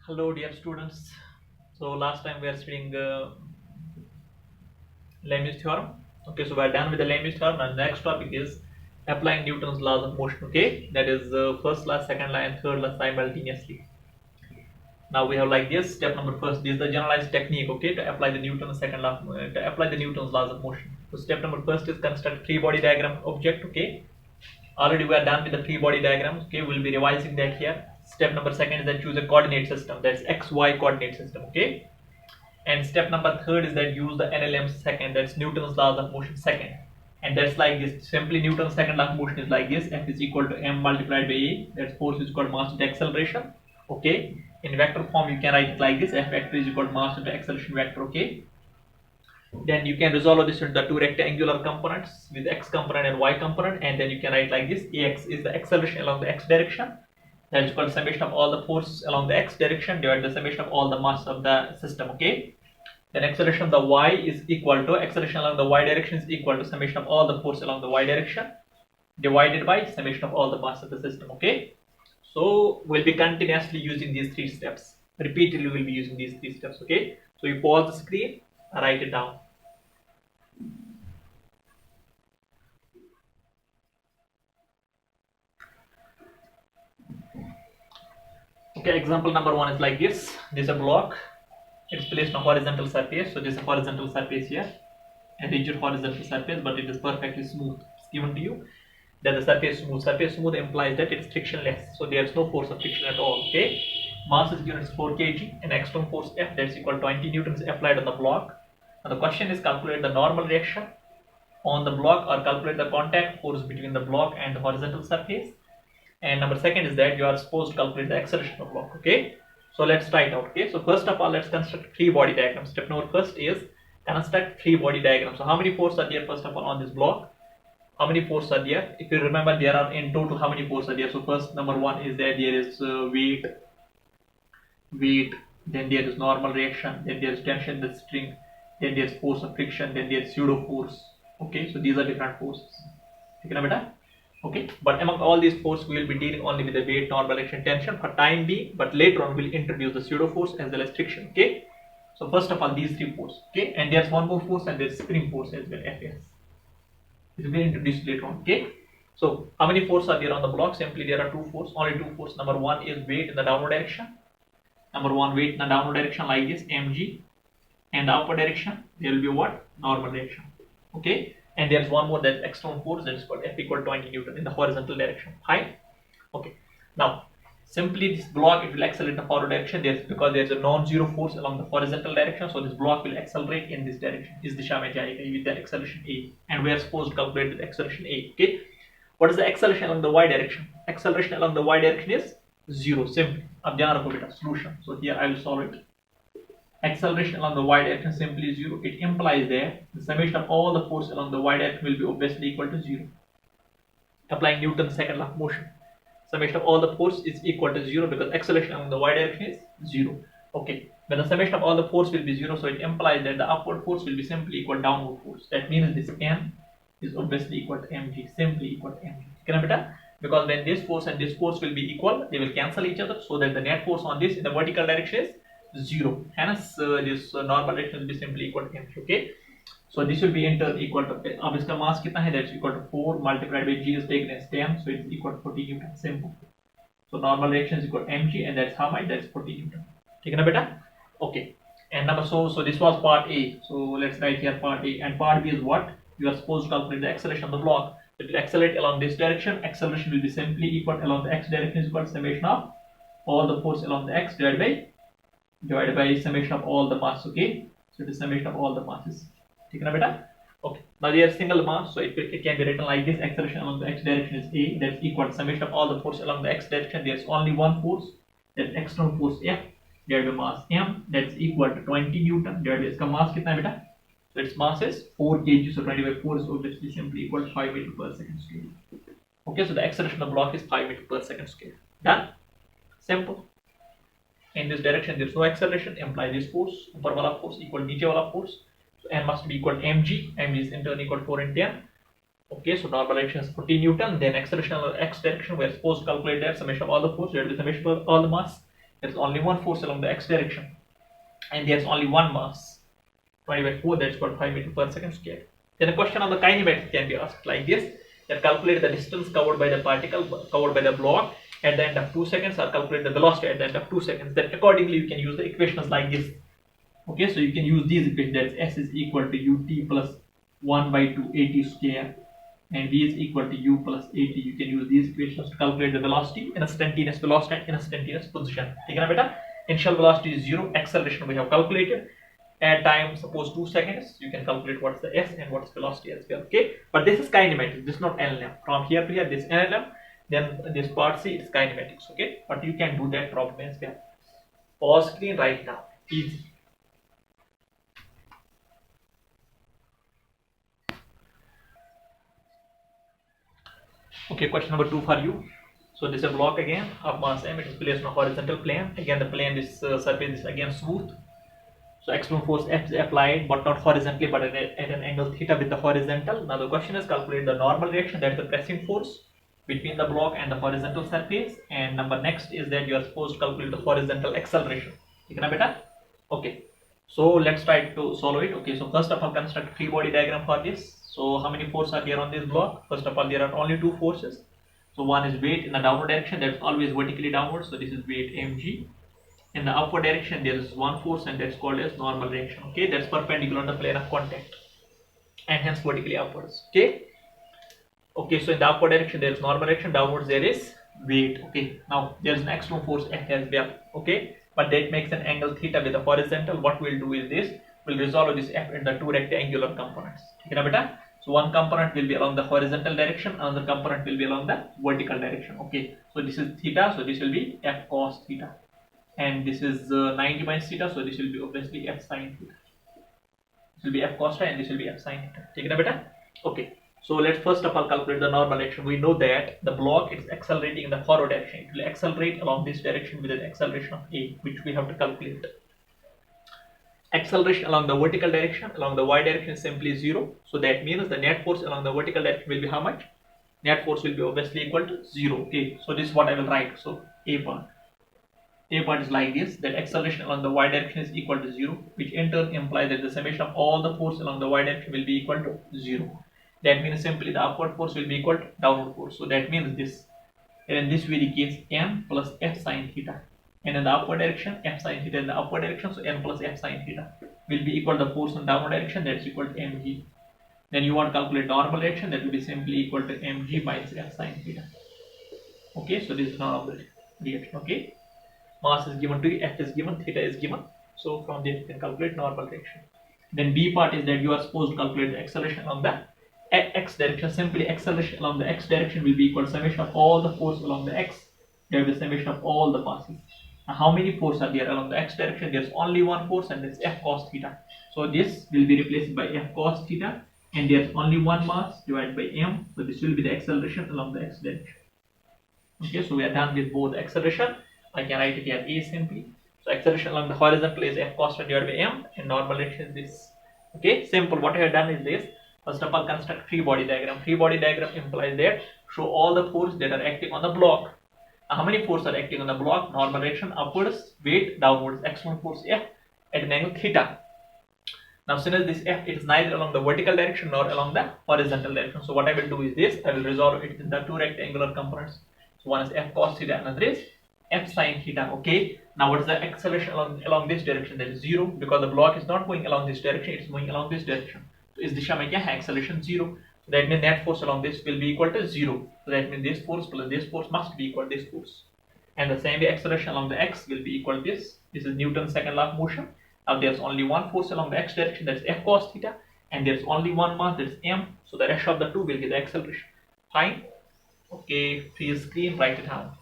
Hello dear students. So last time we are studying Lami's theorem. Okay, so we are done with the Lami's theorem and next topic is applying Newton's laws of motion. Okay, that is first law, second law and third law simultaneously. Now we have like this step number first. This is the generalized technique, okay, to apply the Newton's second law, to apply the Newton's laws of motion. So step number first is construct free body diagram object. Okay, already we are done with the free body diagram. Okay, we'll be revising that here. Step number second is that choose a coordinate system, that's XY coordinate system. Okay, and step number third is that use the NLM second, that's Newton's laws of motion second, and that's like this. Simply Newton's second law of motion is like this: F is equal to m multiplied by a, that's force is equal to mass into acceleration. Okay, in vector form you can write it like this: F vector is equal to mass into acceleration vector. Okay, then you can resolve this into the two rectangular components with x component and y component, and then you can write like this: Ax is the acceleration along the x direction, that is equal to summation of all the forces along the x direction divided by the summation of all the mass of the system. Okay, then acceleration of the y is equal to acceleration along the y direction is equal to summation of all the force along the y direction divided by summation of all the mass of the system. Okay, so we'll be continuously using these three steps. Repeatedly we'll be using these three steps. Okay, so you pause the screen, write it down. Okay, example number one is like this. This is a block. It's placed on a horizontal surface. So this is a horizontal surface here, a rigid horizontal surface, but it is perfectly smooth. It's given to you that the surface smooth. Surface smooth implies that it's frictionless. So there is no force of friction at all. Okay. Mass is given as 4 kg and external force F, that's equal to 20 newtons applied on the block. Now the question is calculate the normal reaction on the block or calculate the contact force between the block and the horizontal surface. And number second is that you are supposed to calculate the acceleration of the block. Okay, so let's try it out. Okay, so first of all let's construct free body diagram. Step number first is construct free body diagram. So how many forces are there first of all on this block? How many forces are there? If you remember, there are in total how many forces are there? So first number one is that there is weight, then there is normal reaction, then there is tension in the string, then there is force of friction, then there is pseudo force. Okay, so these are different forces. Okay, but among all these forces we will be dealing only with the weight, normal reaction, tension for time being, but later on we'll introduce the pseudo force as well as friction. Okay, so first of all these three forces. Okay, and there's one more force and there's spring force as well, Fs. It will be introduced later on. Okay, so how many forces are there on the block? Simply there are two forces, only two forces. Number one is weight in the downward direction. Number one, weight in the downward direction like this, mg, and the upward direction there will be what? Normal reaction. Okay, and there is one more, that's external force, that is called F equal to 20 Newton in the horizontal direction. Fine. Okay, now simply this block, it will accelerate in the forward direction. There's because there is a non-zero force along the horizontal direction, so this block will accelerate in this direction. Is disha mein jayega with the acceleration a, and we are supposed to calculate the acceleration a. Okay, what is the acceleration along the y direction? Acceleration along the y direction is 0. Simply ab dhyan rakho beta, solution. So here I will solve it. Acceleration along the y direction simply 0. It implies that the summation of all the force along the y direction will be obviously equal to 0. Applying Newton's second law of motion, summation of all the force is equal to 0 because acceleration along the y direction is 0. Okay, when the summation of all the force will be 0, so it implies that the upward force will be simply equal to downward force. That means this n is obviously equal to mg, simply equal to mg. Because when this force and this force will be equal, they will cancel each other, so that the net force on this in the vertical direction is 0. Hence this normal direction will be simply equal to mg. Okay, so this will be in turn equal to, अब इसका mass कितना है? That's equal to 4 multiplied by g is taken as 10, so it's equal to 40 Newton. Simple. So normal reaction is equal to mg, and that's how much? That's 40 Newton. ठीक है ना बेटा? Okay. And number so this was part A. So let's write here part A, and part B is what? You are supposed to calculate the acceleration of the block. It will accelerate along this direction. Acceleration will be simply equal along the x direction is equal to summation of all the force along the x divided by summation of all the mass. Okay, so it is summation of all the masses. ठीक है ना बेटा? Okay, now there is single mass, so it can be written like this: acceleration along the x direction is a, that's equal to summation of all the force along the x direction. There is only one force, that's external force F divided by mass m, that's equal to 20 Newton divided by इसका mass कितना है बेटा? So its mass is 4 kg, so 20 by 4 is obviously simply equal to 5 meters per second square. Okay, so the acceleration of the block is 5 meters per second square. Done? Simple. In this direction there is no acceleration, imply this force, upper wala force equal to niche wala force. So n must be equal to mg. Mg is in turn equal to 4 into 10. Okay, so normal direction is 40 Newton. Then acceleration of x direction, we are supposed to calculate that summation of all the force divided by summation of all the mass. there's only one force along the x direction, and there's only one mass, 20/4, that's called 5 meter per second square. Then a question on the kinematic can be asked like this: that calculate the distance covered by the particle covered by the block at the end of 2 seconds, or calculate the velocity at the end of 2 seconds. Then accordingly you can use the equations like this. Okay, so you can use these equations, that's S is equal to ut plus 1 by 2 at square, and v is equal to u plus at. You can use these equations to calculate the velocity, instantaneous velocity and instantaneous position. ठीक है ना बेटा? Initial velocity is 0, acceleration we have calculated. At time suppose 2 seconds, you can calculate what's the s and what's velocity as well. Okay, but this is kinematics, this is not NLM. From here to here this NLM, then this part C is kinematics. Okay, but you can do that problem as well. Pause screen right now, easy. Okay, question number 2 for you. So this is a block again of mass m. It is placed on a horizontal plane. Again the plane, this surface is again smooth. So external force F is applied, but not horizontally, but at an angle theta with the horizontal. Now the question is calculate the normal reaction, that is the pressing force between the block and the horizontal surface. And number next is that you are supposed to calculate the horizontal acceleration. ठीक है ना बेटा? Okay. So let's try to solve it. Okay. So first of all, construct free body diagram for this. So how many forces are there on this block? First of all, there are only two forces. So one is weight in the downward direction, that's always vertically downward. So this is weight mg. In the upward direction there is one force, and that's called as normal reaction. Okay, that's perpendicular on the plane of contact and hence vertically upwards. Okay, so in the upward direction there is normal reaction, downwards there is weight. Okay, now there is an external force F as well. Okay, but that makes an angle theta with the horizontal. What we'll do is this, we'll resolve this F in the two rectangular components. Okay, beta? So one component will be along the horizontal direction, another component will be along the vertical direction. Okay, so this is theta, so this will be F cos theta, and this is 90 minus theta, so this will be obviously F sin theta. This will be F cos theta and this will be F sin theta. Take it, beta? Okay, so let's first of all calculate the normal action. We know that the block is accelerating in the forward direction. It will accelerate along this direction with an acceleration of a, which we have to calculate. Acceleration along the vertical direction, along the y direction is simply 0. So that means the net force along the vertical direction will be how much? Net force will be obviously equal to 0. Okay, so this is what I will write. So A part is like this, that acceleration along the y direction is equal to 0, which in turn implies that the summation of all the force along the y direction will be equal to 0. That means simply the upward force will be equal to downward force. So that means this, and in this very case m plus f sin theta, and in the upward direction f sin theta in the upward direction, so m plus f sin theta will be equal to the force in downward direction, that is equal to mg. Then you want to calculate normal reaction, that will be simply equal to mg minus f sin theta. Okay, so this is normal reaction. Okay, mass is given to you, f is given, theta is given, so from there you can calculate normal reaction. Then B part is that you are supposed to calculate the acceleration along the x direction. Simply acceleration along the x direction will be equal to summation of all the force along the x divided by summation of all the passes. Now how many forces are there along the x direction? There is only one force, and that's f cos theta. So this will be replaced by f cos theta, and there is only one mass divided by m, so this will be the acceleration along the x direction. Okay, so we are done with both the acceleration. I can write it here A simply. So acceleration along the horizontal is f cos theta divided by m, and normal reaction is this. Okay, simple. What I have done is this. First of all, construct free body diagram. Free body diagram implies that show all the forces that are acting on the block. Now, how many forces are acting on the block? Normal reaction, upwards, weight, downwards, external force F at an angle theta. Now since this F is neither along the vertical direction nor along the horizontal direction, so what I will do is this, I will resolve it in the two rectangular components. So one is F cos theta, another is F sin theta. Okay, now what is the acceleration along this direction? That is 0, because the block is not going along this direction, it is going along this direction. So is disha mein kya hai? Acceleration 0. So that means net force along this will be equal to 0. So that means this force plus this force must be equal to this force. And the same way acceleration along the x will be equal to this. This is Newton's second law of motion. Now there's only one force along the x direction, that is f cos theta, and there's only one mass, that is m. So the rest of the two will give the acceleration. Fine. Okay, freeze screen, write it down.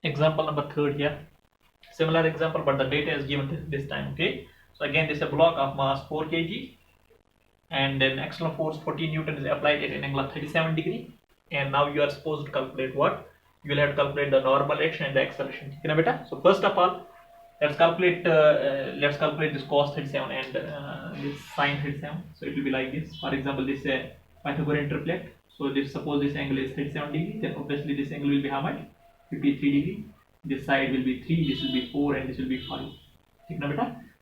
Example number 3 here. Similar example, but the data is given this time. Okay, so again this is a block of mass 4 kg, and then external force 14 Newton is applied at an angle of 37 degree. And now you are supposed to calculate what? You will have to calculate the normal reaction and the acceleration. So first of all, Let's calculate this cos 37 and this sin 37. So it will be like this. For example, this Pythagorean triplet. So this, suppose this angle is 37 degree, then obviously this angle will be how much? 53 degree. This side will be 3, this will be 4, and this will be 5.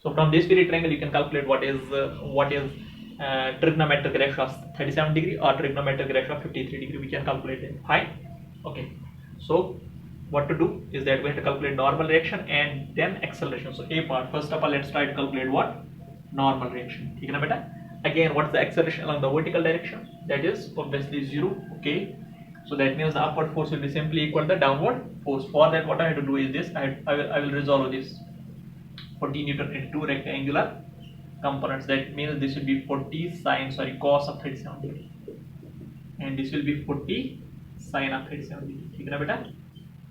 So from this period triangle you can calculate what is trigonometric ratio of 37 degree or trigonometric ratio of 53 degree. We can calculate it. Fine. Okay. So what to do is that we have to calculate normal reaction and then acceleration. So A part, first of all, let's try to calculate what? Normal reaction. Again, what's the acceleration along the vertical direction? That is obviously 0. Okay. So that means the upward force will be simply equal to the downward force. For that, what I have to do is this. I will resolve this 40 Newton into two rectangular components. That means this will be 40 cos of 37 degree, and this will be 40 sin of 37 degree.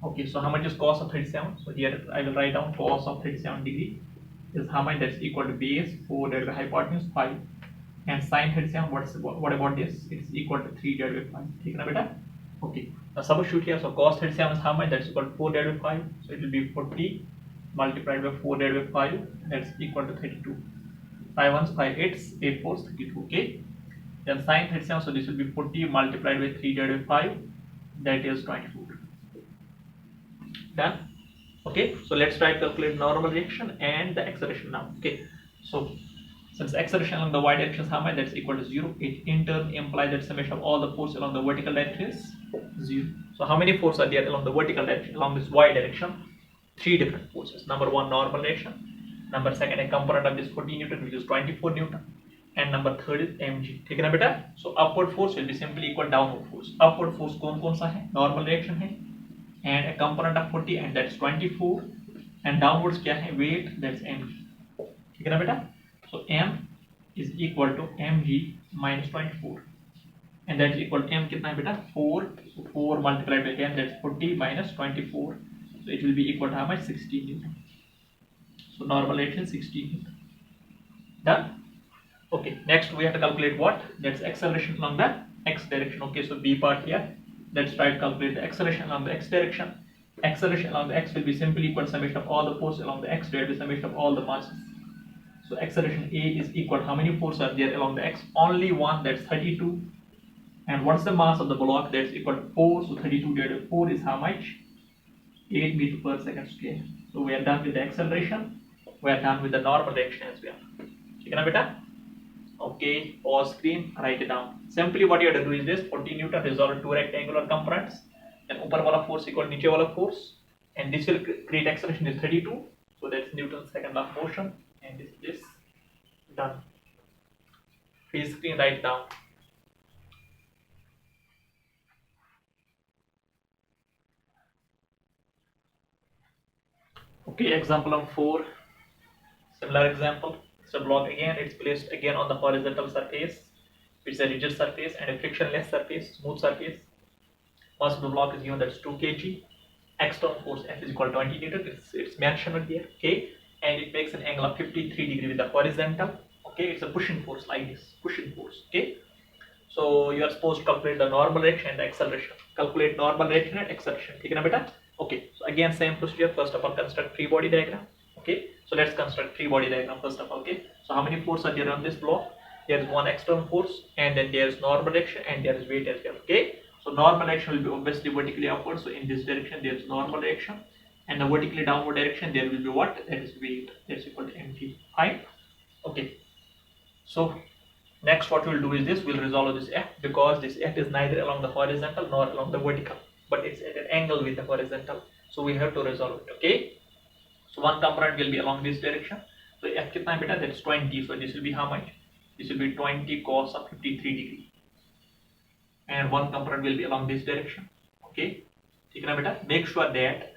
Okay, so how much is cos of 37? So here I will write down cos of 37 degree is how much? That's equal to base 4 divided by hypotenuse 5, and sin 37, what about this? It's equal to 3 divided by 5. Okay, now substitute here. So cos 37 is how much? That's equal to 4 divided by 5. So it will be 40 multiplied by 4 divided by 5. That's equal to 32. 5 ones 5 eights, 8 fours 32. Okay, then sin 37. So this will be 40 multiplied by 3 divided by 5. That is 24. Done. Okay, so let's try to calculate normal reaction and the acceleration now. Okay, so since acceleration along the y direction is how much? That's equal to 0. It in turn implies that summation of all the forces along the vertical direction is 0. So how many forces are there along the vertical direction, along this y direction? 3 different forces. Number 1, normal reaction. Number 2, a component of this 40 Newton, which is 24 Newton. And number 3 is mg. So upward force will be simply equal to downward force. Upward force कौन सा है? Normal reaction है. And a component of 40, and that's 24, and downwards क्या है? Weight, that's mg. ठीक है ना बेटा? So m is equal to mg minus 24, and that's equal to m कितना है बेटा? 4. So 4 multiplied by 10, that's 40 minus 24. So it will be equal to how much? 16 Newton. So normal reaction 16 Newton. Done. Okay. Next we have to calculate what? That's acceleration along the x direction. Okay. So B part here. Let's try to calculate the acceleration along the x direction. Acceleration along the x will be simply equal to summation of all the forces along the x divided by summation of all the masses. So acceleration A is equal to how many forces are there along the x? Only one, that's 32. And what's the mass of the block? That's equal to 4. So 32 divided by 4 is how much? 8 meters per second square. So we are done with the acceleration. We are done with the normal reaction as well. Okay, beta? Okay, pause screen, write it down. Simply what you have to do is this: 40 Newton resolve two rectangular components, and upper wala force equal to niche wala force, and this will create acceleration is 32. So that's Newton's second law of motion, and this done. Freeze screen, write it down. Okay, example number 4. Similar example. It's a block again. It's placed again on the horizontal surface. It's a rigid surface and a frictionless surface, smooth surface. Mass of the block is given, that's 2 kg. External force F is equal to 20 Newton. It's mentioned here. Okay, and it makes an angle of 53 degree with the horizontal. Okay, it's a pushing force like this. Pushing force. Okay. So you are supposed to calculate the normal reaction and the acceleration. Calculate normal reaction and acceleration. Okay, na beta? Okay. So again, same procedure. First of all, construct free body diagram. Okay. So let's construct free body diagram first of all. Okay. So how many forces are there on this block? There is one external force, and then there is normal reaction, and there is weight as well. Okay. So normal reaction will be obviously vertically upward. So in this direction there is normal reaction, and the vertically downward direction there will be what? That is weight. That's equal to mg. Fine. Okay. So next what we'll do is this: we'll resolve this f, because this f is neither along the horizontal nor along the vertical, but it's at an angle with the horizontal. So we have to resolve it. Okay. So one component will be along this direction. So f kitna hai beta? That's 20. So this will be how much? This will be 20 cos of 53 degree. And one component will be along this direction. Okay. ठीक है ना बेटा? Make sure that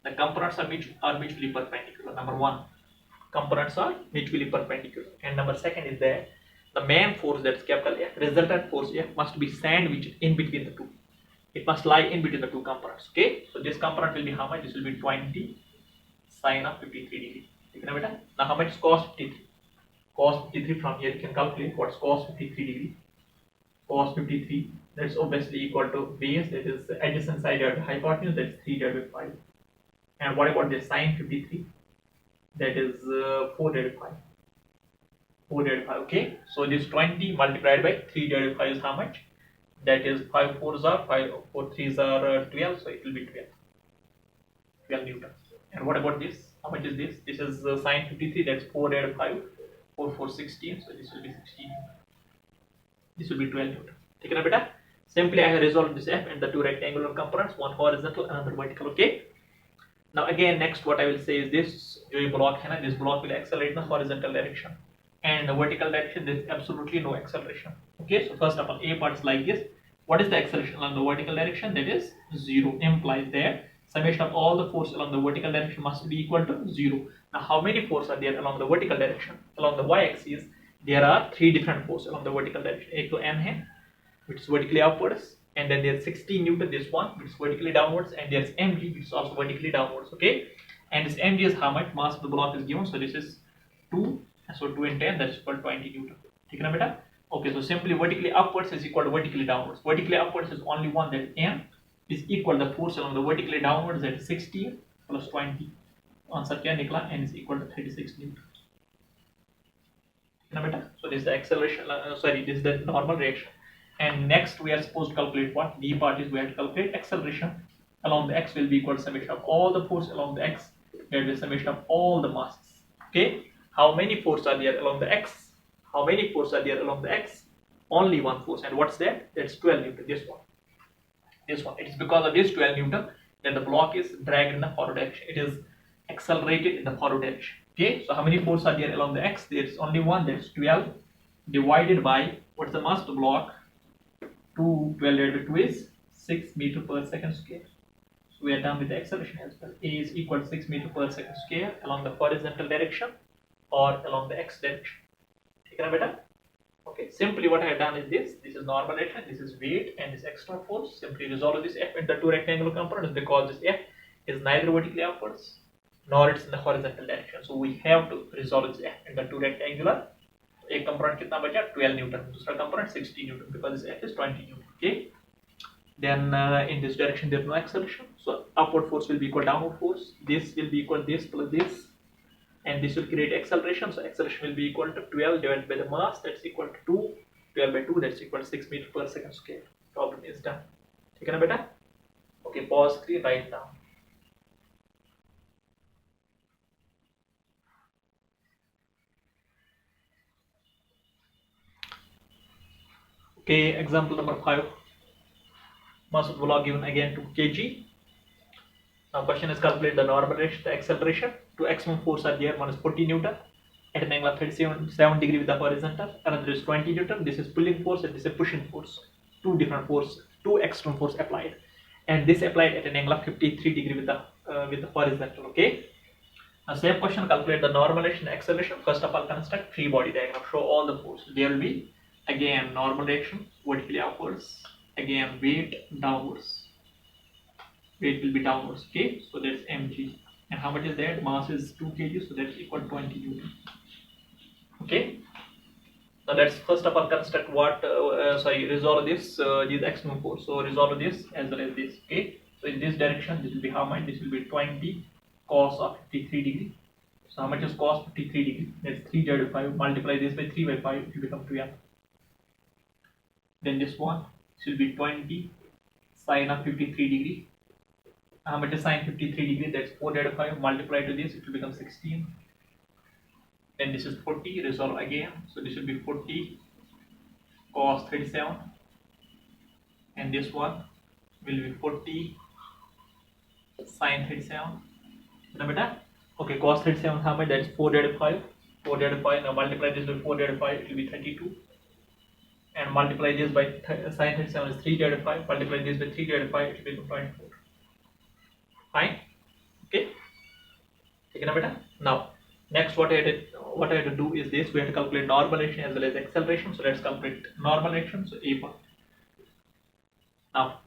the components are mutually perpendicular. Number 1, components are mutually perpendicular. And number 2 is that the main force, that's capital F, resultant force F, must be sandwiched in between the two. It must lie in between the two components. Okay. So this component will be how much? This will be 20 sine of 53 degree. ठीक है ना बेटा? Now how much is cos 53? Cos 53, from here you can calculate what's cos 53 degree. Cos 53, that's obviously equal to base, that is adjacent side divided by hypotenuse, that's 3 divided by 5. And what about this sine 53? that is 4 divided by 5. 4 divided by 5. Okay, so this 20 multiplied by 3 divided by 5 is how much? That is 5 4s are 5, 4 3s are 12, so it will be 12 Newton. And what about this? How much is this? This is sine 53, that's 4 divided by 5, 4 4 16, so this will be 16. This will be 12 Newton. Take it beta. Simply I have resolved this f and the two rectangular components, one horizontal, another vertical. Okay. Now again, next what I will say is this: block है ना, this block will accelerate in the horizontal direction, and the vertical direction there is absolutely no acceleration. Okay, so first of all, A part is like this. What is the acceleration along the vertical direction? That is 0. Implies that summation of all the force along the vertical direction must be equal to 0. Now how many forces are there along the vertical direction? Along the y-axis, there are 3 different forces along the vertical direction. एक तो m है, which is vertically upwards, and then there's 16 Newton, this one, which is vertically downwards, and there's mg, which is also vertically downwards. Okay, and this mg is how much? Mass of the block is given, so this is 2, so 2 and 10, that's equal to 20 Newton. ठीक है ना बेटा? Okay, so simply vertically upwards is equal to vertically downwards. Vertically upwards is only one, that m is equal to the force along the vertically downwards, that is 16 plus 20. Answer क्या निकला? N is equal to 36 Newton. ठीक है ना बेटा? So this is the acceleration. This is the normal reaction. And next we are supposed to calculate what? D part is we have to calculate acceleration along the x will be equal to summation of all the force along the x, that is summation of all the masses. Okay, how many forces are there along the x? How many forces are there along the x? Only one force, and what's that? That's 12 Newton. This one. It is because of this 12 Newton that the block is dragged in the forward direction. It is accelerated in the forward direction. Okay, so how many forces are there along the x? There is only one, that's 12 divided by what's the mass of the block? 12 divided by 2 is 6 meter per second square. So we are done with the acceleration as well. A is equal to 6 meter per second square along the horizontal direction or along the x direction. ठीक है ना बेटा? Okay, simply what I have done is this. This is normal direction, this is weight, and this external force. Simply resolve this f into two rectangular components because this f is neither vertically upwards nor it's in the horizontal direction. So we have to resolve this f into two rectangular. एक component कितना बचा? 12 Newton. दूसरा component 60 Newton because this f is 20 Newton. Okay. Then in this direction there is no acceleration. So upward force will be equal to downward force. This will be equal to this plus this, and this will create acceleration. So acceleration will be equal to 12 divided by the mass. That's equal to 2. 12 by 2. That's equal to 6 meter per second square. Problem is done. ठीक है ना बेटा? Okay. Pause screen. Write down. Okay, example number 5. Mass of the block given again 2 kg. Now question is calculate the normal direction, the acceleration. Two maximum force are there. One is 40 Newton at an angle of 37 degree with the horizontal. Another is 20 Newton. This is pulling force and this is pushing force. Two different force, two external force applied, and this applied at an angle of 53 degree with the horizontal. Okay. Now same question, calculate the normal direction, the acceleration. First of all, construct free body diagram. Show all the force. There will be again normal direction, vertically upwards. Again weight downwards. Weight will be downwards. Okay, so that's mg, and how much is that? Mass is 2 kg, so that's equal to 20 Newton. Okay, now let's first of all construct what? Resolve this these external force. So resolve this as well as this. Okay, so in this direction this will be how much? This will be 20 cos of 53 degree. So how much is cos 53 degree? That's 3 divided by 5. Multiply this by 3 by 5, it will become 12. Then this one, this will be 20 sine of 53 degree. How much is sine 53 degree? That's 4 divided by 5. Multiply to this, it will become 16. Then this is 40. Resolve again. So this will be 40 cos 37, and this one will be 40 sine 37. Okay, cos 37 how much? That's 4 divided by 5. 4 divided by 5. Now multiply this by 4 divided by 5. It will be 32. And multiply this by sine 37 is 3 divided by 5. Multiply this by 3 divided by 5. It will become 24. Fine. Okay. Take it beta. Now next what I have to do is this. We have to calculate normal direction as well as acceleration. So let's calculate normal direction. So A part. Now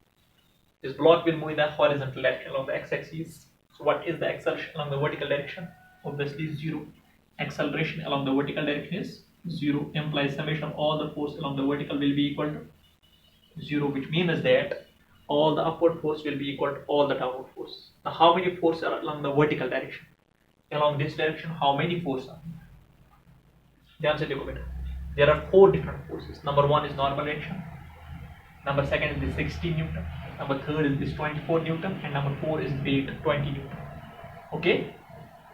this block will move in the horizontal direction along the x-axis. So what is the acceleration along the vertical direction? Obviously 0. Acceleration along the vertical direction is 0. Implies summation of all the force along the vertical will be equal to 0, which means that all the upward force will be equal to all the downward force. Now how many forces are along the vertical direction? along this direction, how many forces are there? The answer देखो बेटा, there are 4 different forces. Number 1 is normal reaction, number 2nd is the 60 Newton, number 3rd is this 24 Newton, and number 4 is weight 20 Newton. Okay,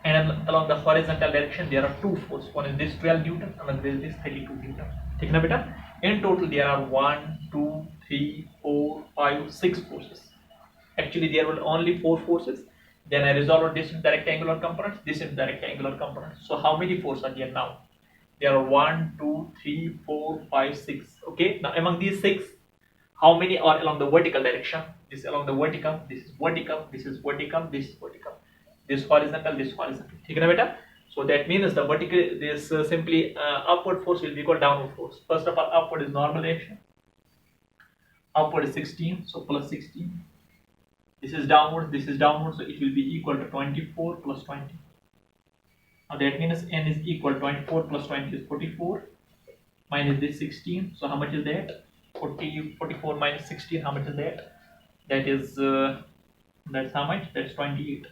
and along the horizontal direction there are 2 forces. One is this 12 Newton, another is this 32 Newton. ठीक ना बेटा? In total there are 1, 2, 3, 4, 5, 6 forces. Actually there were only 4 forces. Then I resolved this into the rectangular components, this into the rectangular components. So how many forces are there now? There are 1, 2, 3, 4, 5, 6. Okay, now among these 6, how many are along the vertical direction? This is along the vertical, this is vertical, this is vertical, this is vertical, this horizontal, this horizontal. ठीक है ना बेटा? So that means the vertical, this simply upward force will be equal downward force. First of all, upward is normal reaction. Upward is 16, so plus 16. This is downward, so it will be equal to 24 plus 20. Now that means n is equal to 24 plus 20 is 44, minus this 16. So how much is that? 44 minus 16, how much is that? That is, that's how much? That's 28.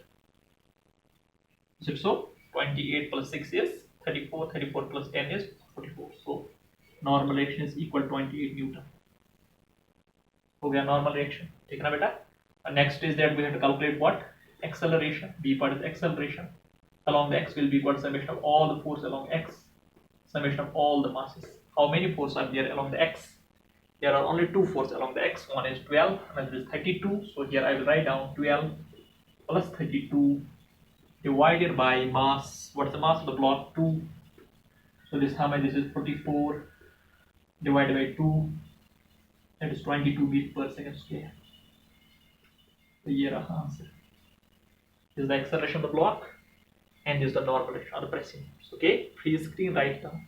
Is it so? 28 plus 6 is 34, 34 plus 10 is 44. So normal reaction is equal to 28 Newton. So we have normal reaction. ठीक है ना बेटा? Next is that we have to calculate what? Acceleration. B part is acceleration. Along the x will be equal to summation of all the force along x, summation of all the masses. How many forces are there along the x? There are only 2 forces along the x. One is 12, another is 32. So here I will write down 12 plus 32 divided by mass. What's the mass of the block? 2. So this how much? This is 44 divided by 2. That is 22 meters per second square. So here our answer. This is the acceleration of the block, and this is the normal reaction or the pressing force. Okay, free screen, write down.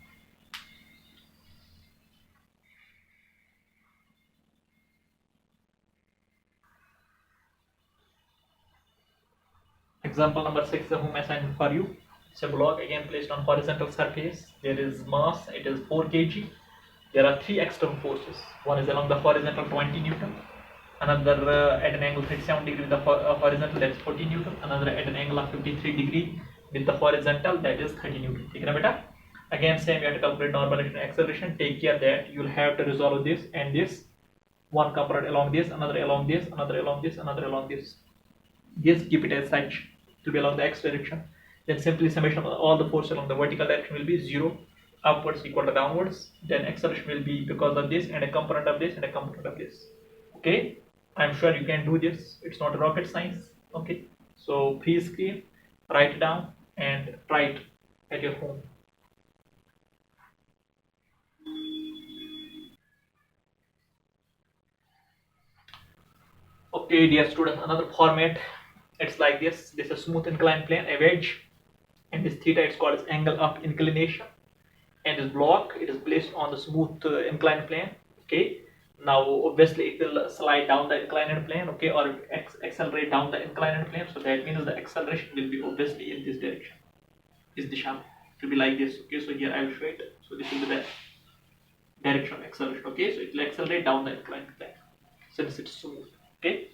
Example number 6, the home assignment for you. It's a block again placed on horizontal surface. There is mass, it is 4 kg. There are 3 external forces. One is along the horizontal 20 Newton, another at an angle 37 degree with the horizontal, that's 40 Newton, another at an angle of 53 degree with the horizontal, that is 30 Newton. ठीक है ना बेटा? Again same, you have to calculate normal reaction and acceleration. Take care that you will have to resolve this and this. One component along this, another along this, another along this, another along this. Just keep it as such to be along the x direction. Then simply summation of all the forces along the vertical direction will be 0. Upwards equal to downwards. Then acceleration will be because of this and a component of this and a component of this. Okay, I'm sure you can do this. It's not rocket science. Okay, so please screen, write it down and try it at your home. Okay, dear students, another format. It's like this. This is a smooth inclined plane, a wedge, and this theta is called as angle of inclination. And this block, it is placed on the smooth inclined plane. Okay, now obviously it will slide down the inclined plane, okay, or accelerate down the inclined plane. So that means the acceleration will be obviously in this direction. This disha to be like this. Okay, so here I will show it. So this will be the direction of acceleration. Okay, so it will accelerate down the inclined plane since it's smooth. Okay,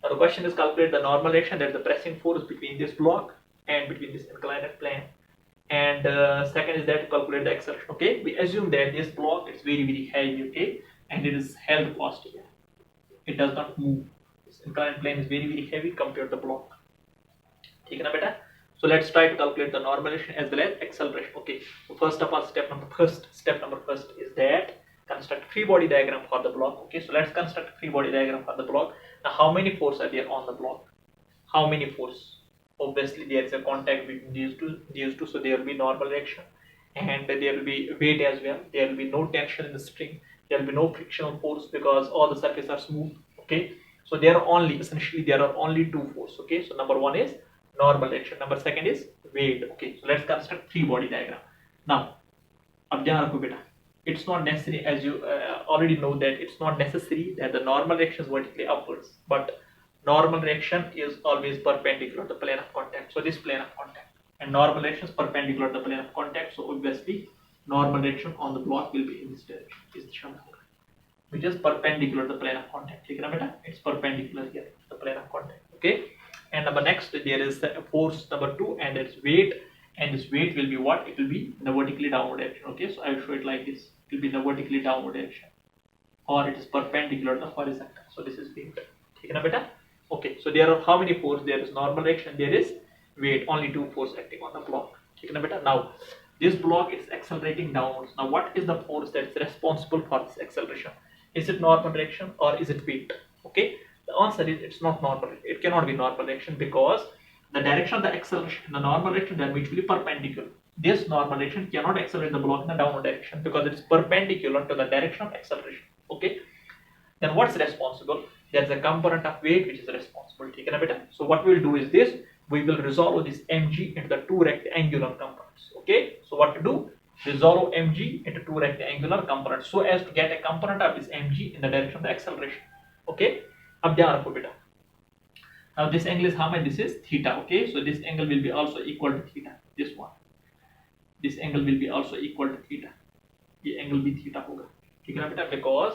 now the question is calculate the normal reaction, that is the pressing force between this block and between this inclined plane. And second is that to calculate the acceleration. Okay, we assume that this block is very heavy, okay, and it is held fast here. It does not move. This inclined plane is very heavy compared to the block. ठीक है ना बेटा? So let's try to calculate the normal reaction as well as acceleration. Okay, so first of all, step number first is that construct free body diagram for the block. Okay, so let's construct free body diagram for the block. Now how many forces are there on the block? How many forces? Obviously there is a contact between these two, so there will be normal reaction, and there will be weight as well. There will be no tension in the string, there will be no frictional force because all the surfaces are smooth. Okay, so there are only 2 forces. Okay, so number 1 is normal reaction, number 2 is weight. Okay, so let's construct free body diagram. Now ab dhyan rakho beta, it's not necessary, as you already know, that it's not necessary that the normal reaction is vertically upwards, but normal reaction is always perpendicular to the plane of contact. So this plane of contact, and normal reaction is perpendicular to the plane of contact. So obviously normal reaction on the block will be in this direction, this disha which is perpendicular to the plane of contact. It's perpendicular here to the plane of contact. Okay, And number next there is the force number 2, and it's weight, and this weight will be what? It will be in the vertically downward direction. Okay, so I will show it like this. It will be in the vertically downward direction, or it is perpendicular to the horizontal. So this is weight. Okay, beta? Okay, so there are how many force? There is normal direction, there is weight, only 2 force acting on the block. Okay, beta? Now this block is accelerating downwards. Now what is the force that is responsible for this acceleration? Is it normal direction or is it weight? Okay, the answer is it's not normal. It cannot be normal direction, because the direction of the acceleration in the normal direction, they are mutually perpendicular. This normal direction cannot accelerate the block in the downward direction because it is perpendicular to the direction of acceleration. Okay, then what's responsible? There's a component of weight which is responsible. So what we will do is this: we will resolve this mg into the 2 rectangular components. Okay, so what to do? Resolve mg into 2 rectangular components so as to get a component of this mg in the direction of the acceleration. Okay, ab dhyan rakho beta. Now this angle is how much? This is theta. Okay, so this angle will be also equal to theta. This one, this angle will be also equal to theta. This angle भी theta होगा, ठीक है ना बेटा? Because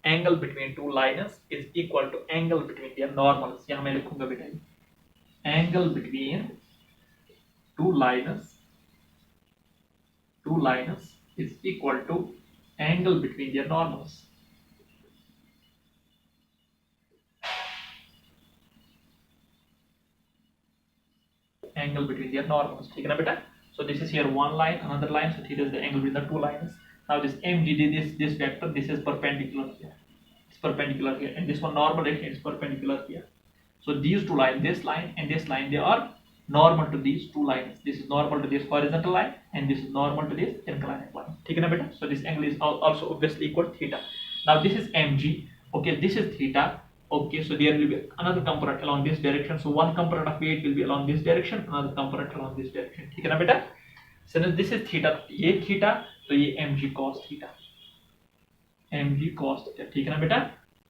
angle between two lines is equal to angle between their normals. यहाँ मैं लिखूंगा बेटा, angle between two lines is equal to angle between their normals. Angle between their normals, ठीक है ना बेटा? So this is here one line, another line. So theta is the angle between the two lines. Now this mg, this vector, this is perpendicular here. It's perpendicular here, and this one normal direction is perpendicular here. So these two lines, this line and this line, they are normal to these two lines. This is normal to this horizontal line, and this is normal to this inclined line. ठीक है ना बेटा? So this angle is also obviously equal to theta. Now this is mg. Okay, this is theta. Okay, so there will be another component along this direction. So one component of weight will be along this direction, another component along this direction. ठीक है ना बेटा? Since this is theta, ये theta, तो ये mg cos theta. mg cos theta, ठीक है ना बेटा?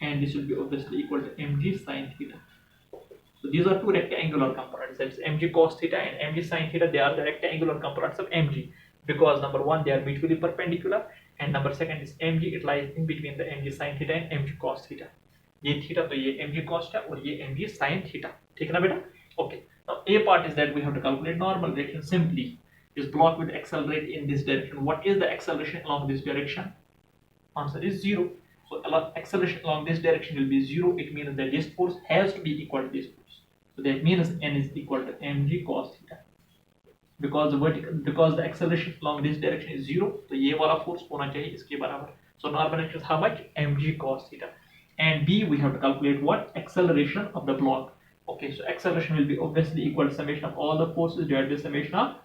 And this will be obviously equal to mg sin theta. So these are two rectangular components. That's mg cos theta and mg sin theta. They are the rectangular components of mg, because number one, they are mutually perpendicular, and number second is mg. It lies in between the mg sin theta and mg cos theta. ये theta तो ये mg cos theta और ये mg sin theta. ठीक है ना बेटा? Okay. Now a part is that we have to calculate normal direction. Simply, this block will accelerate in this direction. What is the acceleration along this direction? Answer is 0. So acceleration along this direction will be 0. It means that this force has to be equal to this force. So that means n is equal to mg cos theta. Because the acceleration along this direction is 0, तो ये वाला force होना चाहिए इसके बराबर. So normal direction is how much? Mg cos theta. And b, we have to calculate what? Acceleration of the block. Okay, so acceleration will be obviously equal to summation of all the forces divided by summation of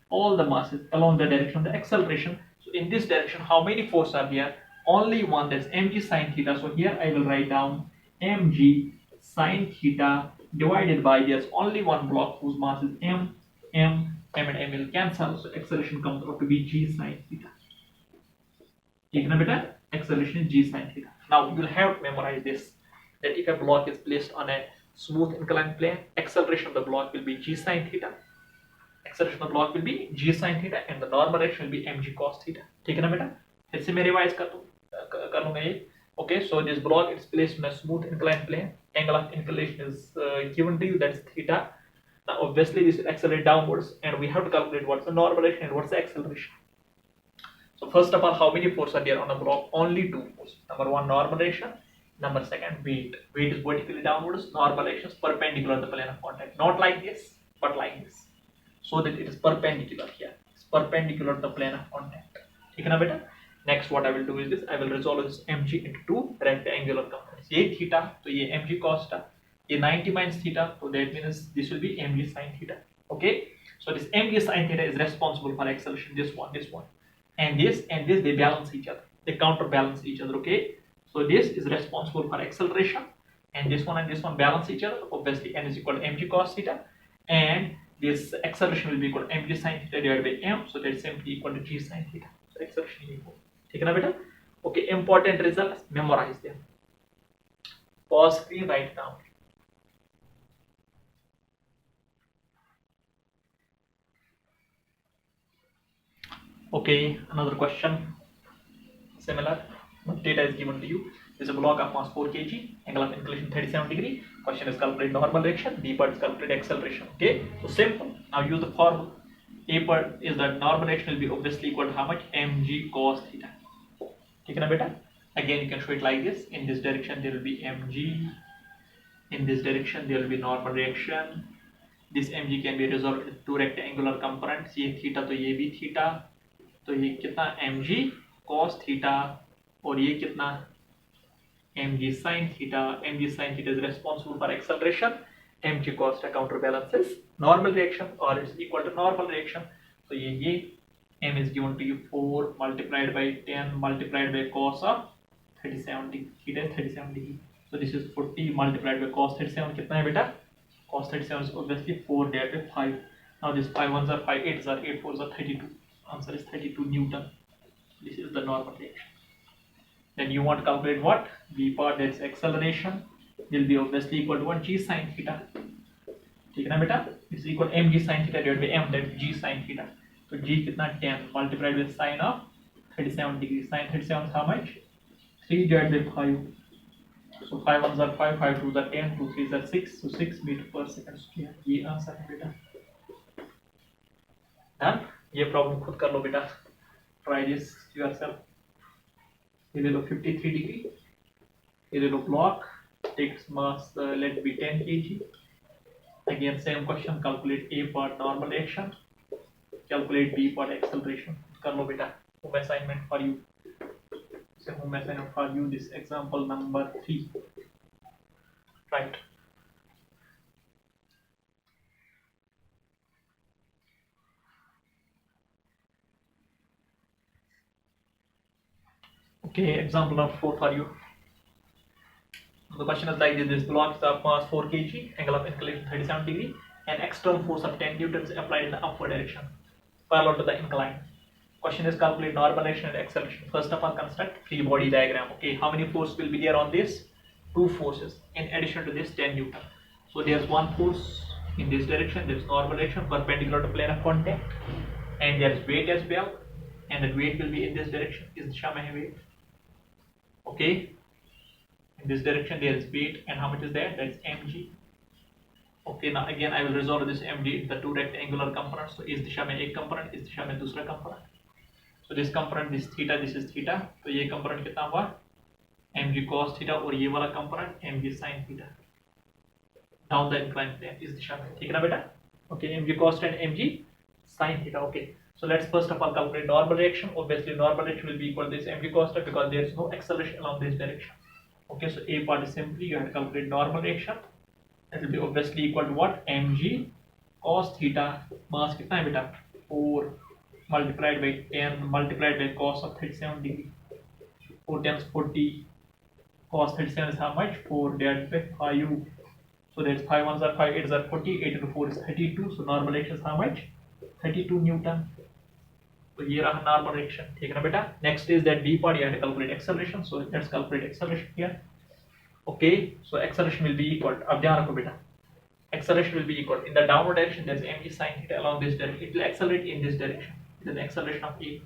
all the masses along the direction of the acceleration. So in this direction, how many forces are there? Only one, that's mg sin theta. So here I will write down mg sin theta divided by, there's only one block whose mass is m and m will cancel. So acceleration comes out to be g sin theta. ठीक है ना बेटा? Acceleration is g sin theta. Now you will have to memorize this, that if a block is placed on a smooth inclined plane, acceleration of the block will be g sin theta. Acceleration of the block will be g sin theta, and the normal direction will be mg cos theta. ठीक है ना बेटा? फिर से मैं revise कर लूंगा ये. Okay, so this block is placed on a smooth inclined plane. Angle of inclination is given to you, that's theta. Now obviously this will accelerate downwards, and we have to calculate what's the normal direction and what's the acceleration. So first of all, how many forces are there on a block? Only 2 forces. Number one, normal direction. Number second, weight. Weight is vertically downwards. Normal direction is perpendicular to the plane of contact. Not like this, but like this. So that it is perpendicular here. It's perpendicular to the plane of contact. ठीक है ना बेटा? Next, what I will do is this: I will resolve this mg into 2 rectangular components. ये theta, तो ये mg cos theta. ये 90 minus theta, so that means this will be mg sin theta. Okay? So this mg sin theta is responsible for acceleration. This one. And this, they balance each other. They counterbalance each other. Okay? So this is responsible for acceleration, and this one balance each other. Obviously, n is equal to mg cos theta, and this acceleration will be equal to mg sin theta divided by m. So that is simply equal to g sin theta. So acceleration is equal. ठीक है ना बेटा? Okay, important results, memorize them. Pause screen right now. Okay, another question. Similar, what data is given to you? This is a block of mass 4 kg, angle of inclination 37 degree. Question is calculate normal reaction, B part is calculate acceleration. Okay, so simple. Now use the formula. A part is that normal reaction will be obviously equal to how much? Mg cos theta. Okay, na beta? Again, you can show it like this. In this direction, there will be mg. In this direction, there will be normal reaction. This mg can be resolved into two rectangular components. ये theta तो ये भी theta. तो ये कितना mg cos theta और ये कितना mg sin theta. mg sin theta is responsible for acceleration. mg cos theta counterbalances normal reaction or it's equal to normal reaction. So ये m is given to you 4 multiplied by 10 multiplied by cos of 37 degree. Theta is 37 degree. So this is 40 multiplied by cos 37. कितना है बेटा? Cos 37 is obviously 4 divided by 5. Now this 5 ones are 5, 8s are 8, 4s are 32. Answer is 32 Newton. This is the normal reaction. Then you want to calculate what? B part, that's acceleration, will be obviously equal to what? G sin theta. ठीक है ना बेटा? This is equal to mg sin theta divided by m, that g sin theta. So g कितना 10 multiplied with sin of 37 degree. Sin 37 is how much? 3 divided by 5. So 5 ones are 5, 5 2s are 10, 2 3s are 6, so 6 meter per second square. ये answer है बेटा. Done? ये problem खुद कर लो बेटा. Try this yourself. ये ले लो 53 degree. ये ले लो block. Takes mass let it be 10 kg. Again same question. Calculate A part normal reaction. Calculate B part acceleration. कर लो बेटा. Home assignment for you. So home assignment for you. This example number 3. Right. Okay, example number 4 for you. The question is like this: this block is of mass 4 kg, angle of inclination 37 degree, and external force of 10 newtons applied in the upward direction, parallel to the incline. Question is calculate normal reaction and acceleration. First of all, construct free body diagram. Okay, how many forces will be there on this? 2 forces. In addition to this, 10 newton. So there's one force in this direction. There's normal reaction perpendicular to plane of contact, and there's weight as well, and that weight will be in this direction. Is दिशा में है weight. Okay. In this direction there is weight, and how much is that? That's mg. Okay, now again I will resolve this mg into the two rectangular components. So इस दिशा में एक component, इस दिशा में दूसरा component. So this component, this theta, this is theta. तो ये component कितना हुआ? mg cos theta, और ये वाला component mg sin theta. Down the inclined plane इस दिशा में, ठीक है ना बेटा? Okay, mg cos theta and mg sin theta. Okay. So let's first of all calculate normal reaction. Obviously normal reaction will be equal to this mg cos theta because there is no acceleration along this direction. Okay, so A part is simply you have to calculate normal reaction. That will be obviously equal to what? mg cos theta. Mass कितना है बेटा? 4 multiplied by 10 multiplied by cos of 37 degree. 4 times 40. Cos 37 is how much? 4 divided by 5. So that's 5 ones are 5, 8s are 40, 8 into 4 is 32. So normal reaction is how much? 32 Newton. So ये रहा normal reaction. ठीक है ना बेटा? Next is that B part, you have to calculate acceleration. So let's calculate acceleration here. Okay, so acceleration will be equal. अब ध्यान रखो बेटा. Acceleration will be equal. In the downward direction, there is mg sin theta along this direction. It will accelerate in this direction. It is the acceleration of A.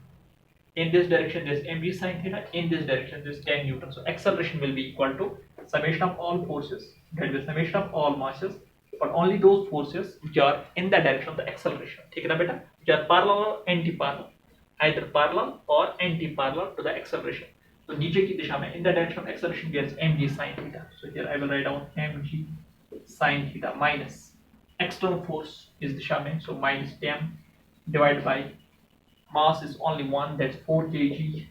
In this direction, there is mg sin theta. In this direction, there is 10 Newton. So acceleration will be equal to summation of all forces. That is the summation of all masses, but only those forces which are in the direction of the acceleration. ठीक है ना बेटा? Which are parallel or anti-parallel. Either parallel or anti-parallel to the acceleration. So नीचे की दिशा में in the direction of acceleration there is mg sin theta. So here I will write down mg sin theta minus external force is दिशा में, so minus 10 divided by mass is only 1, that's 4 kg.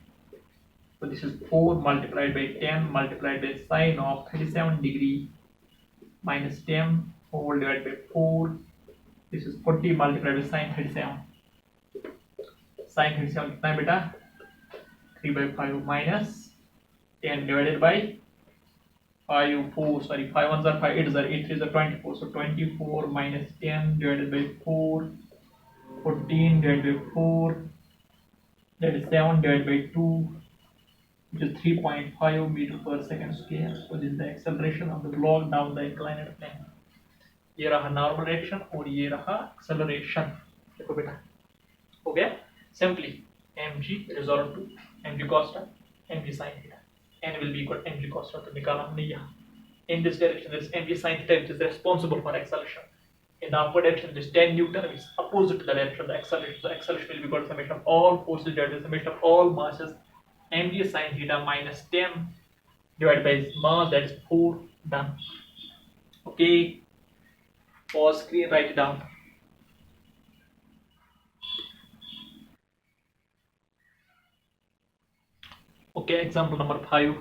So this is 4 multiplied by 10 multiplied by sine of 37 degree minus 10 whole divided by 4. This is 40 multiplied by sine 37. Sin 37 कितना है बेटा? 3 by 5 minus 10 divided by 5 ones are 5, 8s are 8, 3s are 24. So 24 minus 10 divided by 4, 14 divided by 4, that is 7 divided by 2, which is 3.5 meter per second square. So this is the acceleration of the block down the inclined plane. ये रहा normal reaction और ये रहा acceleration. देखो बेटा, हो गया? Simply mg resolved to mg cos theta, mg sin theta. N will be equal to mg cos theta. तो निकाला हमने यहाँ. In this direction, there is mg sin theta, which is responsible for acceleration. In the upward direction, there is 10 Newton, which is opposite to the direction of the acceleration. So acceleration will be equal to summation of all forces divided by summation of all masses, mg sin theta minus 10 divided by its mass, that is 4. Done. Okay. Pause screen, write it down. Okay, example number 5.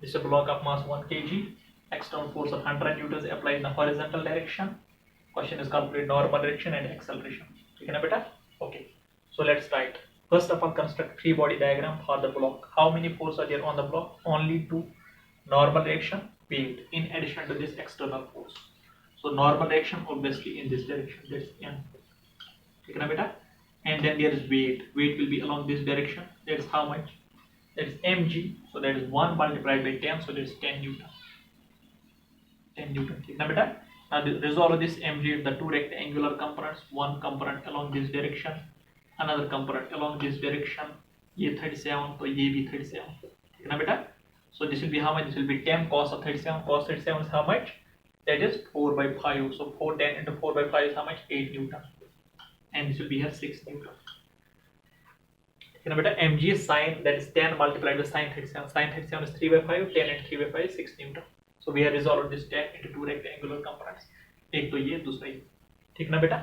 This is a block of mass 1 kg. External force of 100 newtons applied in the horizontal direction. Question is calculate normal direction and acceleration. Okay, na beta? Okay. So let's write. First of all, construct free body diagram for the block. How many forces are there on the block? Only 2. Normal direction, weight, in addition to this external force. So normal direction obviously in this direction. That's n. Okay, na beta? And then there is weight. Weight will be along this direction. That is how much? That is mg. So that is 1 multiplied by 10. So that is 10 Newton. 10 Newton. Okay, na beta? Now resolve this mg into the two rectangular components. One component along this direction, another component along this direction. ये 37, तो ये भी 37. ठीक है ना बेटा? So this will be how much? This will be 10 cos of 37. Cos 37 is how much? That is 4 by 5. So 4 10 into 4 by 5 is how much? 8 Newton. And this will be here 6 Newton. ठीक है ना बेटा? mg is sin, that is 10 multiplied by sin 37. Sin 37 is 3 by 5. 10 and 3 by 5 is 6 Newton. So we have resolved this 10 into two rectangular components. एक तो ये, दूसरा ये. ठीक ना बेटा?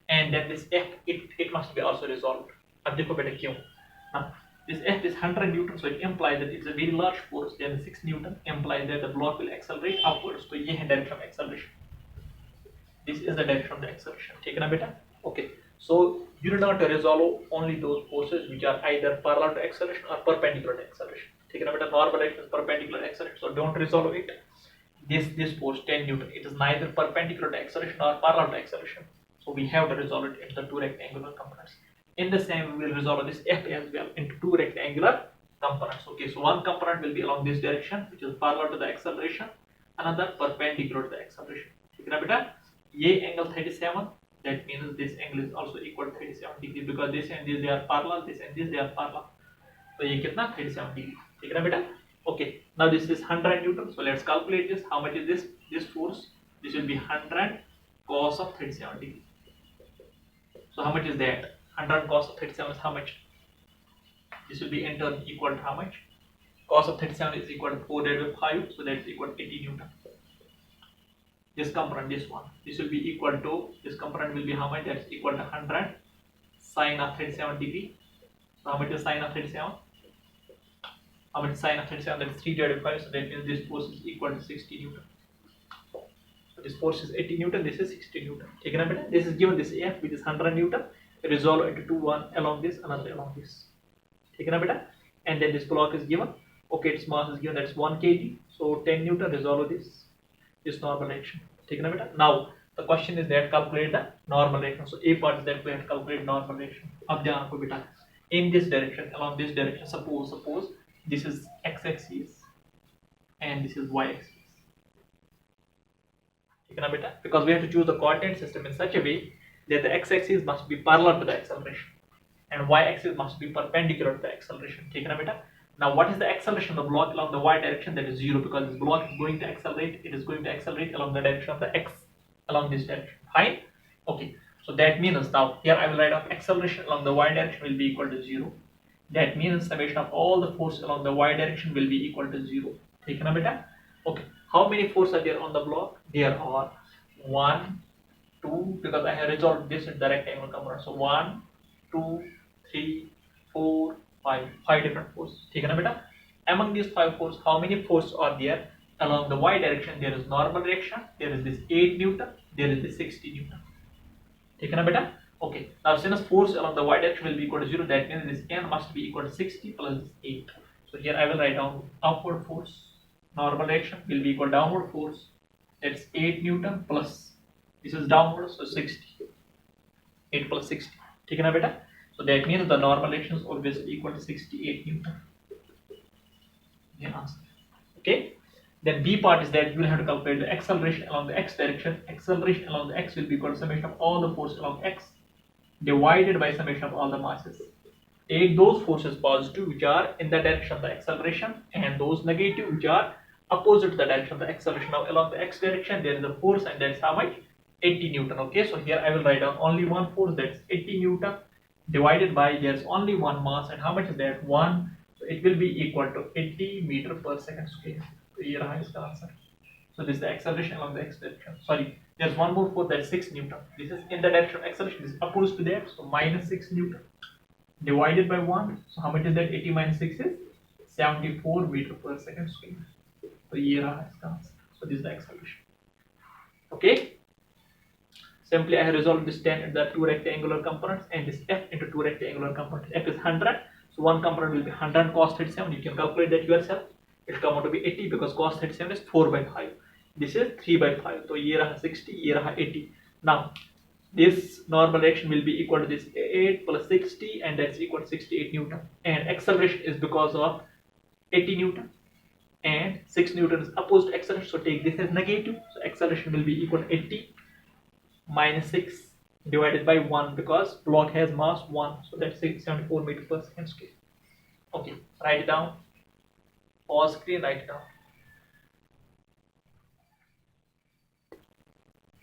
And then this F, it must be also resolved. अब देखो बेटा क्यों? This F is 100 Newton, so it implies that it's a very large force. Then 6 Newton implies that the block will accelerate upwards. So ये है direction of acceleration. This is the direction of the acceleration. ठीक है ना बेटा? Okay. So you do not resolve only those forces which are either parallel to acceleration or perpendicular to acceleration. ठीक है ना बेटा? Normal direction is perpendicular to acceleration, so don't resolve it. This force 10 Newton, it is neither perpendicular to acceleration or parallel to acceleration. So we have to resolve it into the two rectangular components. In the same, we will resolve this F as well into two rectangular components. Okay, so one component will be along this direction, which is parallel to the acceleration, another perpendicular to the acceleration. ठीक है ना बेटा? ये angle 37, that means this angle is also equal to 37 degrees because this and this they are parallel, this and this they are parallel. तो ये कितना 37 degree. ठीक है ना बेटा? Okay, now this is 100 Newton, so let's calculate this. How much is this force? This will be 100 cos of 37 degree. So how much is that? 100 cos of 37 is how much? This will be in turn equal to how much? Cos of 37 is equal to 4 divided by 5, so that is equal to 80 Newton. This component, this one, this will be equal to, this component will be how much? That is equal to 100 sin of 37 degree. So how much is sin of 37? How much sin of 37? That is 3 divided by 5, so that means this force is equal to 60 Newton. So this force is 80 Newton, this is 60 Newton. ठीक है ना बेटा? This is given this F which is 100 Newton. Resolve into two, one along this, another along this. ठीक है ना बेटा? And then this block is given. Okay, its mass is given, that is 1 kg. So 10 Newton, resolve this normal direction. ठीक है ना बेटा? Now the question is that calculate the normal direction. So A part is that we have to calculate normal direction. अब ध्यान रखो बेटा. In this direction, along this direction, suppose this is x-axis and this is y-axis. ठीक है ना बेटा? Because we have to choose the coordinate system in such a way that the x-axis must be parallel to the acceleration and y-axis must be perpendicular to the acceleration. ठीक है ना बेटा? Now what is the acceleration of the block along the y direction? That is 0 because this block is going to accelerate. It is going to accelerate along the direction of the x, along this direction. Fine? Okay. So that means now here I will write off acceleration along the y direction will be equal to 0. That means summation of all the force along the y direction will be equal to 0. ठीक है ना बेटा? Okay. How many forces are there on the block? There are 1, 2, because I have resolved this in the rectangular component. So 1, 2, 3, 4, 5. 5 different forces. ठीक है ना बेटा? Among these 5 forces, how many forces are there along the y direction? There is normal direction. There is this 8 Newton. There is this 60 Newton. ठीक है ना बेटा? Okay. Now since force along the y direction will be equal to 0, that means this n must be equal to 60 plus 8. So here I will write down upward force. Normal direction will be equal to downward force. That's 8 Newton plus, this is downward, so 60. 8 plus 60. ठीक है ना बेटा? So that means the normal direction is always equal to 68 Newton. Yeah, answer. Okay. Then B part is that you will have to calculate the acceleration along the x direction. Acceleration along the x will be equal to summation of all the force along x divided by summation of all the masses. take those forces positive which are in the direction of the acceleration and those negative which are opposite to the direction of the acceleration. Now along the x direction there is a force and that is how much? 80 Newton. Okay, so here I will write down only one force, that's 80 Newton divided by there's only one mass, and how much is that? 1. So it will be equal to 80 meter per second square. So here is the answer. So this is the acceleration along the x direction. Sorry, there's one more force, that's 6 Newton. This is in the direction of acceleration, this is opposed to that, so minus 6 Newton divided by 1. So how much is that? 80 minus 6 is 74 meter per second square. So here is the answer. So this is the acceleration. Okay. Simply I have resolved this 10 into the two rectangular components and this f into two rectangular components. F is 100, so one component will be 100 cos 37. You can calculate that yourself. It will come out to be 80 because cos 37 is 4 by 5. This is 3 by 5. So here I have 60, here I have 80. Now this normal reaction will be equal to this 8 plus 60, and that's equal to 68 Newton. And acceleration is because of 80 Newton. And 6 Newton is opposed to acceleration, so take this as negative. So acceleration will be equal to 80 minus 6 divided by 1 because block has mass 1, so that's 74 meter per second square. Okay, write it down. Pause screen, write it down.